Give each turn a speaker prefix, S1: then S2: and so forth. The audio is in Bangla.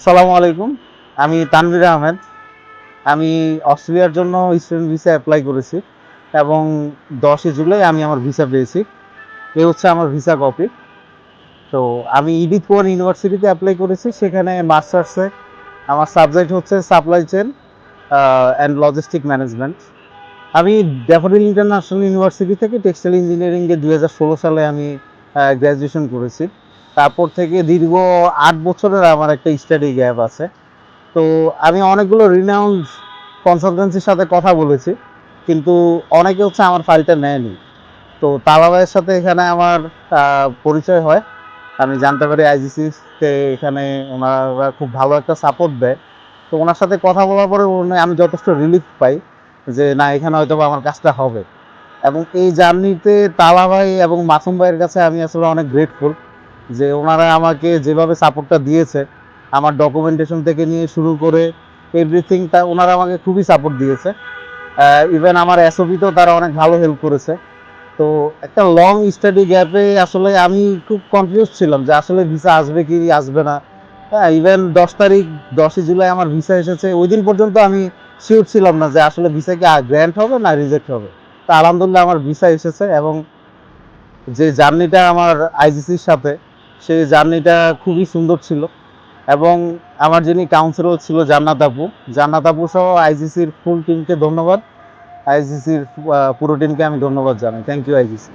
S1: সালামু আলাইকুম। আমি তানভীর আহমেদ। আমি অস্ট্রেলিয়ার জন্য স্টুডেন্ট ভিসা অ্যাপ্লাই করেছি এবং 10 জুলাই আমি আমার ভিসা পেয়েছি। এই হচ্ছে আমার ভিসা কপি। তো আমি ইডিথ ওয়ান ইউনিভার্সিটিতে অ্যাপ্লাই করেছি। সেখানে মাস্টার্সে আমার সাবজেক্ট হচ্ছে supply chain and logistic management. আমি ড্যাফোডিল ইন্টারন্যাশনাল ইউনিভার্সিটি থেকে টেক্সটাইল ইঞ্জিনিয়ারিংয়ে 2016 সালে আমি গ্র্যাজুয়েশন করেছি। তারপর থেকে দীর্ঘ 8 বছরের আমার একটা স্টাডি গ্যাপ আছে। তো আমি অনেকগুলো রিনাউন্ড কনসালটেন্সির সাথে কথা বলেছি, কিন্তু অনেকে হচ্ছে আমার ফাইলটা নেয়নি। তো তালা ভাইয়ের সাথে এখানে আমার পরিচয় হয়। আমি জানতে পারি আইজিসিতে এখানে ওনারা খুব ভালো একটা সাপোর্ট দেয়। তো ওনার সাথে কথা বলার পরে আমি যথেষ্ট রিলিফ পাই যে না, এখানে হয়তো আমার কাজটা হবে। এবং এই জার্নিতে তালা ভাই এবং মাসুম ভাইয়ের কাছে আমি আসলে অনেক গ্রেটফুল যে ওনারা আমাকে যেভাবে সাপোর্টটা দিয়েছে, আমার ডকুমেন্টেশন থেকে নিয়ে শুরু করে এভরিথিংটা ওনারা আমাকে খুবই সাপোর্ট দিয়েছে। ইভেন আমার এসওপিতেও তারা অনেক ভালো হেল্প করেছে। তো একটা লং স্টাডি গ্যাপে আসলে আমি খুব কনফিউজ ছিলাম যে আসলে ভিসা আসবে কি আসবে না। হ্যাঁ, ইভেন 10 তারিখ 10 জুলাই আমার ভিসা এসেছে। ওই দিন পর্যন্ত আমি শিওর ছিলাম না যে আসলে ভিসা কি গ্র্যান্ট হবে না রিজেক্ট হবে। তা আলহামদুলিল্লাহ আমার ভিসা এসেছে এবং যে জার্নিটা আমার আইজিসির সাথে, সেই জার্নিটা খুবই সুন্দর ছিল। এবং আমার যিনি কাউন্সিলর ছিল জান্নাত আপু সহ আইজিসির ফুল টিমকে ধন্যবাদ। আইজিসির পুরো টিমকে আমি ধন্যবাদ জানাই। Thank you আইজিসি।